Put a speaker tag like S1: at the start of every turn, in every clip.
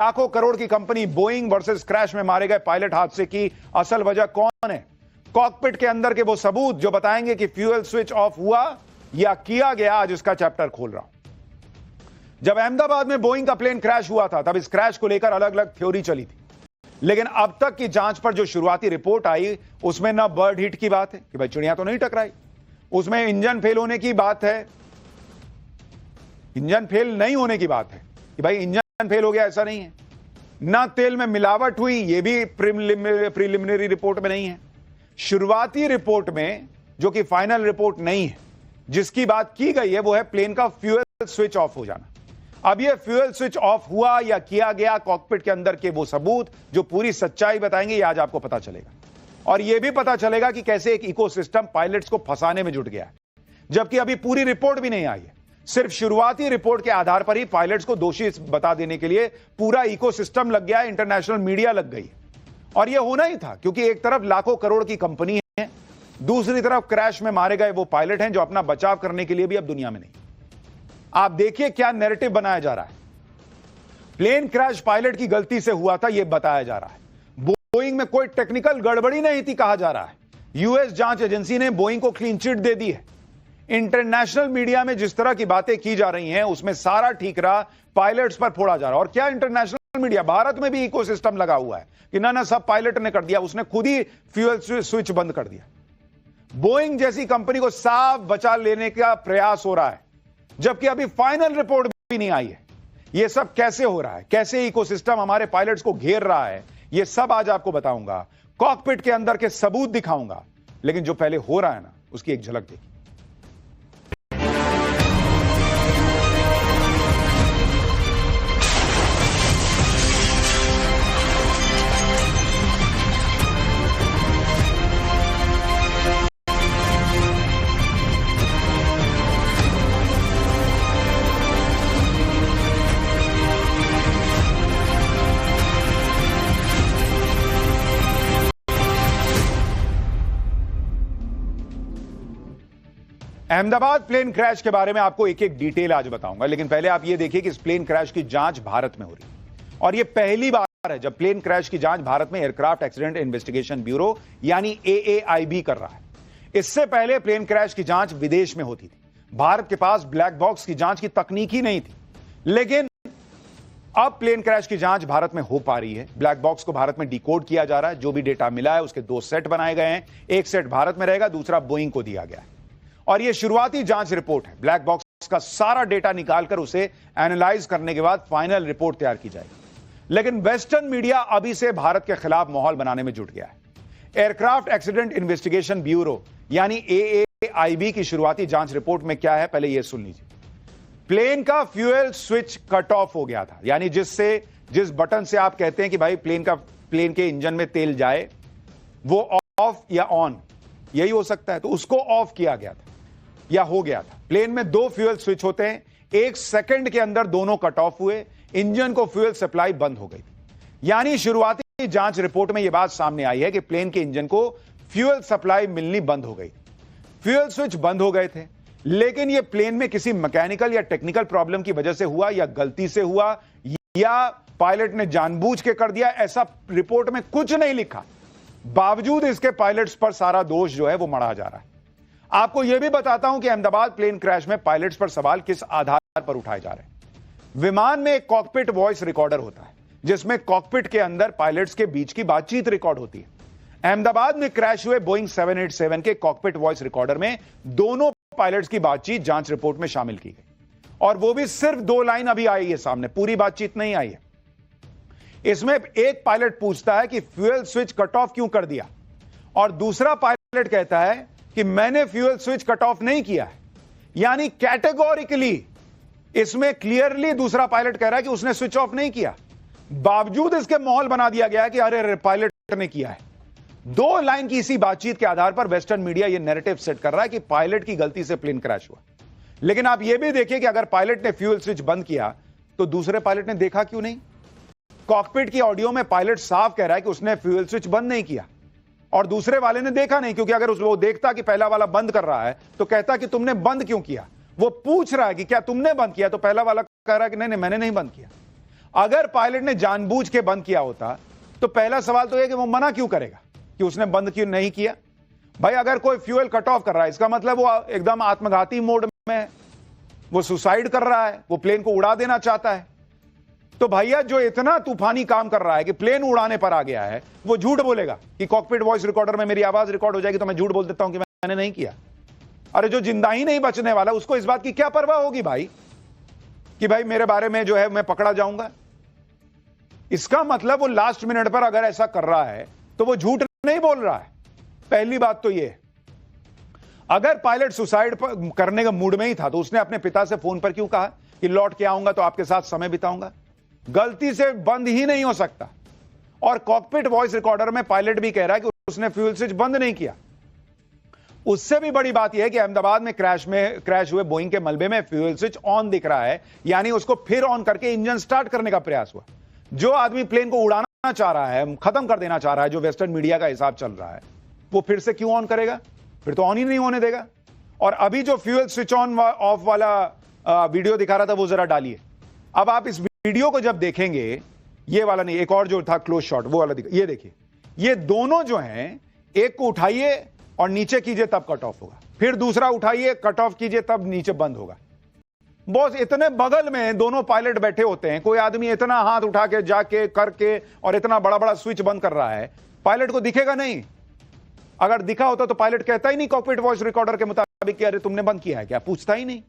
S1: लाखों करोड़ की company Boeing versus crash में मारे गए पायलट हादसे की असल वजह कौन है? कॉकपिट के अंदर के वो सबूत जो बताएंगे कि फ्यूल स्विच ऑफ हुआ या किया गया। आज इसका चैप्टर खोल रहा हूं। जब अहमदाबाद में बोइंग का प्लेन क्रैश हुआ था तब इस क्रैश को लेकर अलग अलग थ्योरी चली थी, लेकिन अब तक की जांच पर जो शुरुआती रिपोर्ट आई उसमें ना बर्ड हिट की बात है कि भाई चिड़िया तो नहीं टकराई, उसमें इंजन फेल होने की बात है, इंजन फेल नहीं होने की बात है कि भाई इंजन फेल हो गया, ऐसा नहीं है। ना तेल में मिलावट हुई, यह भी प्रीलिमिनरी रिपोर्ट में नहीं है। शुरुआती रिपोर्ट में जो कि फाइनल रिपोर्ट नहीं है, जिसकी बात की गई है वो है प्लेन का फ्यूल स्विच ऑफ हो जाना। अब ये फ्यूल स्विच ऑफ हुआ या किया गया, कॉकपिट के अंदर के वो सबूत जो पूरी सच्चाई बताएंगे, ये आज आपको पता चलेगा। और ये भी पता चलेगा कि कैसे एक इकोसिस्टम पायलट्स को फंसाने में जुट गया है, जबकि अभी पूरी रिपोर्ट भी नहीं आई है। सिर्फ शुरुआती रिपोर्ट के आधार पर ही पायलट्स को दोषी बता देने के लिए पूरा इकोसिस्टम लग गया है, इंटरनेशनल मीडिया लग गई। और यह होना ही था, क्योंकि एक तरफ लाखों करोड़ की कंपनी है, दूसरी तरफ क्रैश में मारे गए वो पायलट हैं जो अपना बचाव करने के लिए भी अब दुनिया में नहीं। आप देखिए क्या नैरेटिव बनाया जा रहा है। प्लेन क्रैश पायलट की गलती से हुआ था यह बताया जा रहा है। बोइंग में कोई टेक्निकल गड़बड़ी नहीं थी कहा जा रहा है। यूएस जांच एजेंसी ने बोइंग को क्लीन चिट दे दी है। इंटरनेशनल मीडिया में जिस तरह की बातें की जा रही हैं उसमें सारा ठीक रहा पायलट्स पर फोड़ा जा रहा है। और क्या इंटरनेशनल मीडिया, भारत में भी इकोसिस्टम लगा हुआ है कि ना सब पायलट ने कर दिया, उसने खुद ही फ्यूल स्विच बंद कर दिया। बोइंग जैसी कंपनी को साफ बचा लेने का प्रयास हो रहा है, जबकि अभी फाइनल रिपोर्ट भी नहीं आई है। यह सब कैसे हो रहा है, कैसे इकोसिस्टम हमारे पायलट्स को घेर रहा है, यह सब आज आपको बताऊंगा। कॉकपिट के अंदर के सबूत दिखाऊंगा, लेकिन जो पहले हो रहा है ना उसकी एक झलक देखिए। अहमदाबाद प्लेन क्रैश के बारे में आपको एक एक डिटेल आज बताऊंगा, लेकिन पहले आप ये देखिए कि इस प्लेन क्रैश की जांच भारत में हो रही है। और ये पहली बार है जब प्लेन क्रैश की जांच भारत में एयरक्राफ्ट एक्सीडेंट इन्वेस्टिगेशन ब्यूरो यानी AAIB कर रहा है। इससे पहले प्लेन क्रैश की जांच विदेश में होती थी। भारत के पास ब्लैक बॉक्स की जांच की तकनीक ही नहीं थी, लेकिन अब प्लेन क्रैश की जांच भारत में हो पा रही है। ब्लैक बॉक्स को भारत में डिकोड किया जा रहा है। जो भी डेटा मिला है उसके 2 सेट बनाए गए हैं, एक सेट भारत में रहेगा, दूसरा बोइंग को दिया गया है। और यह शुरुआती जांच रिपोर्ट है। ब्लैक बॉक्स का सारा डेटा निकालकर उसे एनालाइज करने के बाद फाइनल रिपोर्ट तैयार की जाएगी। लेकिन वेस्टर्न मीडिया अभी से भारत के खिलाफ माहौल बनाने में जुट गया है। एयरक्राफ्ट एक्सीडेंट इन्वेस्टिगेशन ब्यूरो यानी AAIB की शुरुआती जांच रिपोर्ट में क्या है, पहले यह सुन लीजिए। प्लेन का फ्यूल स्विच कट ऑफ हो गया था, यानी जिस बटन से आप कहते हैं कि भाई प्लेन के इंजन में तेल जाए वो ऑफ या ऑन यही हो सकता है, तो उसको ऑफ किया गया था या हो गया था। प्लेन में 2 फ्यूल स्विच होते हैं, 1 सेकंड के अंदर दोनों कट ऑफ हुए, इंजन को फ्यूल सप्लाई बंद हो गई थी। यानी शुरुआती जांच रिपोर्ट में यह बात सामने आई है कि प्लेन के इंजन को फ्यूल सप्लाई मिलनी बंद हो गई। फ्यूल स्विच बंद हो गए थे, लेकिन यह प्लेन में किसी मैकेनिकल या टेक्निकल प्रॉब्लम की वजह से हुआ या गलती से हुआ या पायलट ने जानबूझ के कर दिया, ऐसा रिपोर्ट में कुछ नहीं लिखा। बावजूद इसके पायलट्स पर सारा दोष जो है वो मढ़ा जा रहा है। आपको यह भी बताता हूं कि अहमदाबाद प्लेन क्रैश में पायलट्स पर सवाल किस आधार पर उठाए जा रहे हैं। विमान में एक कॉकपिट वॉइस रिकॉर्डर होता है, जिसमें कॉकपिट के अंदर पायलट्स के बीच की बातचीत रिकॉर्ड होती है। अहमदाबाद में क्रैश हुए बोइंग 787 के कॉकपिट वॉइस रिकॉर्डर में दोनों पायलट्स की बातचीत जांच रिपोर्ट में शामिल की गई, और वो भी सिर्फ 2 लाइन अभी आई है सामने, पूरी बातचीत नहीं आई है। इसमें एक पायलट पूछता है कि फ्यूल स्विच कट ऑफ क्यों कर दिया, और दूसरा पायलट कहता है कि मैंने फ्यूल स्विच कट ऑफ नहीं किया है। यानी कैटेगोरिकली इसमें क्लियरली दूसरा पायलट कह रहा है कि उसने स्विच ऑफ नहीं किया, बावजूद इसके माहौल बना दिया गया है कि अरे पायलट ने किया है। 2 लाइन की इसी बातचीत के आधार पर वेस्टर्न मीडिया यह नैरेटिव सेट कर रहा है कि पायलट की गलती से प्लेन क्रैश हुआ। लेकिन आप यह भी देखिए कि अगर पायलट ने फ्यूल स्विच बंद किया तो दूसरे पायलट ने देखा क्यों नहीं। कॉकपिट की ऑडियो में पायलट साफ कह रहा है कि उसने फ्यूल स्विच बंद नहीं किया, और दूसरे वाले ने देखा नहीं, क्योंकि अगर वो देखता कि पहला वाला बंद कर रहा है तो कहता कि तुमने बंद क्यों किया। वो पूछ रहा है कि क्या तुमने बंद किया, तो पहला वाला कह रहा है कि नहीं मैंने नहीं बंद किया। अगर पायलट ने जानबूझ के बंद किया होता तो पहला सवाल तो यह कि वो मना क्यों करेगा कि उसने बंद क्यों नहीं किया। भाई अगर कोई फ्यूल कट ऑफ कर रहा है इसका मतलब वो एकदम आत्मघाती मोड में है, वो सुसाइड कर रहा है, वो प्लेन को उड़ा देना चाहता है। तो भैया जो इतना तूफानी काम कर रहा है कि प्लेन उड़ाने पर आ गया है, वो झूठ बोलेगा कि कॉकपिट वॉइस रिकॉर्डर में मेरी आवाज रिकॉर्ड हो जाएगी तो मैं झूठ बोल देता हूं कि मैंने नहीं किया। अरे जो जिंदा ही नहीं बचने वाला उसको इस बात की क्या परवाह होगी भाई कि भाई मेरे बारे में जो है मैं पकड़ा जाऊंगा। इसका मतलब वो लास्ट मिनट पर अगर ऐसा कर रहा है तो वो झूठ नहीं बोल रहा है। पहली बात तो ये, अगर पायलट सुसाइड करने के मूड में ही था तो उसने अपने पिता से फोन पर क्यों कहा कि लौट के आऊंगा तो आपके साथ समय बिताऊंगा। गलती से बंद ही नहीं हो सकता। और कॉकपिट वॉइस रिकॉर्डर में पायलट भी कह रहा है कि उसने फ्यूल स्विच बंद नहीं किया। उससे भी बड़ी बात यह है कि अहमदाबाद में क्रैश हुए बोइंग के मलबे में फ्यूल स्विच ऑन दिख रहा है, यानी उसको फिर ऑन करके इंजन स्टार्ट करने का प्रयास हुआ। जो आदमी प्लेन को उड़ाना चाह रहा है, खत्म कर देना चाह रहा है, जो वेस्टर्न मीडिया का हिसाब चल रहा है, वो फिर से क्यों ऑन करेगा? फिर तो ऑन ही नहीं होने देगा। और अभी जो फ्यूल स्विच ऑन ऑफ वाला वीडियो दिखा रहा था वो जरा डालिए। अब आप इस वीडियो को जब देखेंगे, ये वाला नहीं, एक और जो था क्लोज शॉट वो वाला ये देखिए, ये दोनों जो हैं, एक को उठाइए और नीचे कीजिए तब कट ऑफ होगा, फिर दूसरा उठाइए कट ऑफ कीजिए तब नीचे बंद होगा। बॉस इतने बगल में दोनों पायलट बैठे होते हैं, कोई आदमी इतना हाथ उठा के जाके करके और इतना बड़ा बड़ा स्विच बंद कर रहा है, पायलट को दिखेगा नहीं। अगर दिखा होता तो पायलट कहता ही नहीं कॉकपिट वॉइस रिकॉर्डर के मुताबिक कि अरे तुमने बंद किया है क्या, पूछता ही नहीं।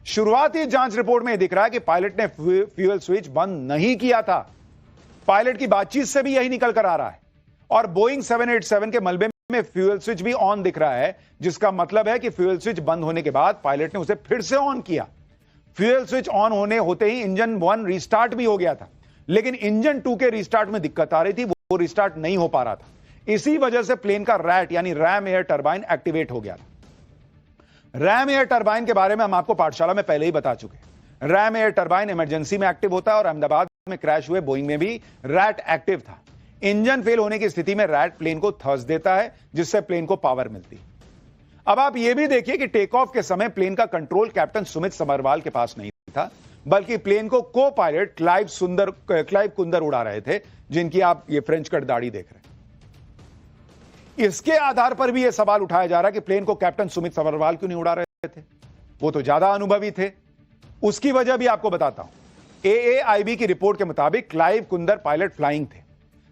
S1: शुरुआती जांच रिपोर्ट में दिख रहा है कि पायलट ने फ्यूल स्विच बंद नहीं किया था। पायलट की बातचीत से भी यही निकल कर आ रहा है। और बोइंग 787 के मलबे में फ्यूल स्विच भी ऑन दिख रहा है, जिसका मतलब है कि फ्यूल स्विच बंद होने के बाद पायलट ने उसे फिर से ऑन किया। फ्यूल स्विच ऑन होने होते ही इंजन 1 रिस्टार्ट भी हो गया था, लेकिन इंजन 2 के रिस्टार्ट में दिक्कत आ रही थी, वो रिस्टार्ट नहीं हो पा रहा था। इसी वजह से प्लेन का रैट यानी रैम एयर टरबाइन एक्टिवेट हो गया था। रैम एयर टरबाइन के बारे में हम आपको पाठशाला में पहले ही बता चुके हैं। रैम एयर टरबाइन इमरजेंसी में एक्टिव होता है और अहमदाबाद में क्रैश हुए बोइंग में भी रैट एक्टिव था। इंजन फेल होने की स्थिति में रैट प्लेन को थ्रस्ट देता है, जिससे प्लेन को पावर मिलती है। अब आप यह भी देखिए कि टेक ऑफ के समय प्लेन का कंट्रोल कैप्टन सुमित समरवाल के पास नहीं था, बल्कि प्लेन को को पायलट क्लाइव कुंदर उड़ा रहे थे, जिनकी आप ये फ्रेंच कट दाढ़ी देख रहे हैं। इसके आधार पर भी यह सवाल उठाया जा रहा है कि प्लेन को कैप्टन सुमित समरवाल क्यों नहीं उड़ा रहे थे, वो तो ज्यादा अनुभवी थे। उसकी वजह भी आपको बताता हूं। AAIB की रिपोर्ट के मुताबिक क्लाइव कुंदर पायलट फ्लाइंग थे,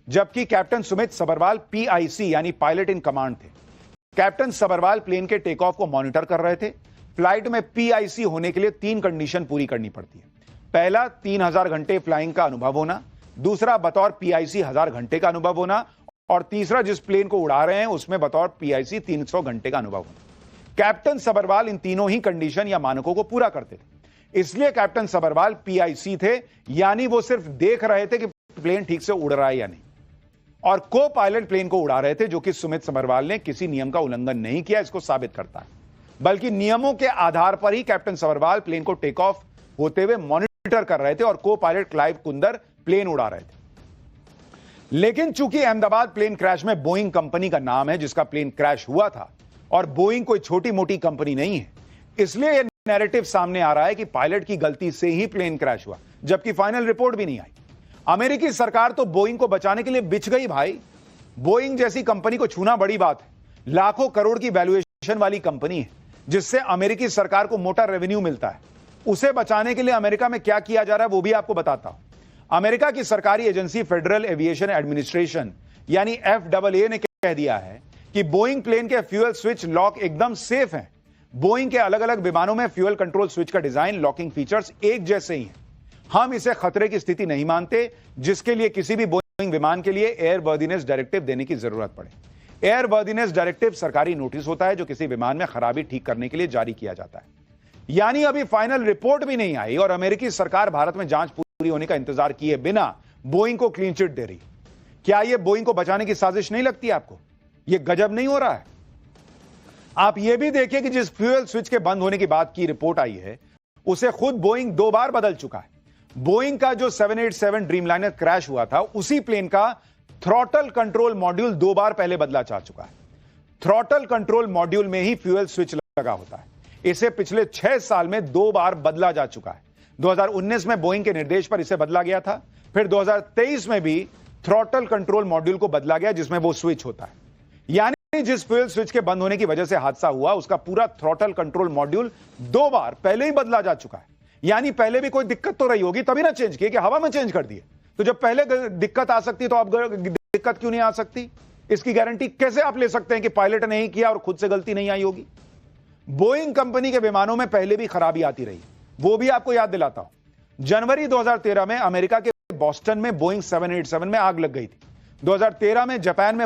S1: जबकि कैप्टन सुमित सबरवाल PIC यानी पायलट इन कमांड थे। कैप्टन सबरवाल प्लेन के टेक ऑफ को मॉनिटर कर रहे थे। फ्लाइट में PIC होने के लिए 3 कंडीशन पूरी करनी पड़ती है। पहला, 3000 घंटे फ्लाइंग का अनुभव होना, दूसरा बतौर PIC 1000 घंटे का अनुभव होना, और तीसरा जिस प्लेन को उड़ा रहे हैं उसमें बतौर PIC 300 घंटे का अनुभव होना। कैप्टन सबरवाल इन तीनों ही कंडीशन या मानकों को पूरा करते थे, इसलिए कैप्टन सबरवाल PIC थे, यानी वो सिर्फ देख रहे थे कि प्लेन ठीक से उड़ रहा है या नहीं, और को पायलट प्लेन को उड़ा रहे थे, जो कि सुमित समरवाल ने किसी नियम का उल्लंघन नहीं किया इसको साबित करता है, बल्कि नियमों के आधार पर ही कैप्टन सबरवाल प्लेन को टेक ऑफ होते हुए मॉनिटर कर रहे थे और को पायलट क्लाइव कुंदर प्लेन उड़ा रहे थे। लेकिन चूंकि अहमदाबाद प्लेन क्रैश में बोइंग कंपनी का नाम है जिसका प्लेन क्रैश हुआ था, और बोइंग कोई छोटी मोटी कंपनी नहीं है, इसलिए यह नैरेटिव सामने आ रहा है कि पायलट की गलती से ही प्लेन क्रैश हुआ, जबकि फाइनल रिपोर्ट भी नहीं आई। अमेरिकी सरकार तो बोइंग को बचाने के लिए बिछ गई भाई। बोइंग जैसी कंपनी को छूना बड़ी बात है, लाखों करोड़ की वैल्यूएशन वाली कंपनी है, जिससे अमेरिकी सरकार को मोटा रेवेन्यू मिलता है। उसे बचाने के लिए अमेरिका में क्या किया जा रहा है वो भी आपको बताता हूं। अमेरिका की सरकारी एजेंसी फेडरल एविएशन एडमिनिस्ट्रेशन यानी FAA ने कह दिया है कि बोइंग प्लेन के फ्यूल स्विच लॉक एकदम सेफ हैं। बोइंग के अलग अलग विमानों में फ्यूल कंट्रोल स्विच का डिजाइन, लॉकिंग फीचर्स एक जैसे ही हैं। हम इसे खतरे की स्थिति नहीं मानते, जिसके लिए किसी भी बोइंग विमान के लिए एयरवर्दीनेस डायरेक्टिव देने की जरूरत पड़े। एयरवर्दीनेस डायरेक्टिव सरकारी नोटिस होता है जो किसी विमान में खराबी ठीक करने के लिए जारी किया जाता है। यानी अभी फाइनल रिपोर्ट भी नहीं आई और अमेरिकी सरकार भारत में जांच पूरी होने का इंतजार किए बिना बोइंग को क्लीन चिट दे रही। क्या यह बोइंग को बचाने की साजिश नहीं लगती आपको? यह गजब नहीं हो रहा है? आप यह भी देखिए कि जिस फ्यूल स्विच के बंद होने की बात की रिपोर्ट आई है, उसे खुद बोइंग 2 बार बदल चुका है। बोइंग का जो 787 ड्रीमलाइनर क्रैश हुआ था, उसी प्लेन का थ्रॉटल कंट्रोल मॉड्यूल 2 बार पहले बदला जा चुका है। थ्रॉटल कंट्रोल मॉड्यूल में ही फ्यूल स्विच लगा होता है। इसे पिछले 6 साल में 2 बार बदला जा चुका है। 2019 में बोइंग के निर्देश पर इसे बदला गया था। फिर 2023 में भी थ्रॉटल कंट्रोल मॉड्यूल को बदला गया, जिसमें वो स्विच होता है। यानी जिस फ्यूल स्विच के बंद होने की वजह से हादसा हुआ, उसका पूरा थ्रॉटल कंट्रोल मॉड्यूल 2 बार पहले ही बदला जा चुका है। यानी पहले भी कोई दिक्कत तो रही होगी, तभी ना चेंज किए कि हवा में चेंज कर दिए। तो जब पहले दिक्कत आ सकती तो अब दिक्कत क्यों नहीं आ सकती? इसकी गारंटी कैसे आप ले सकते हैं कि पायलट ने ही किया और खुद से गलती नहीं आई होगी? बोइंग कंपनी के विमानों में पहले भी खराबी आती रही, वो भी आपको याद दिलाता हूं। जनवरी 2013 में अमेरिका के बॉस्टन में बोइंग 787 में आग लग गई थी। 2013 में जापान में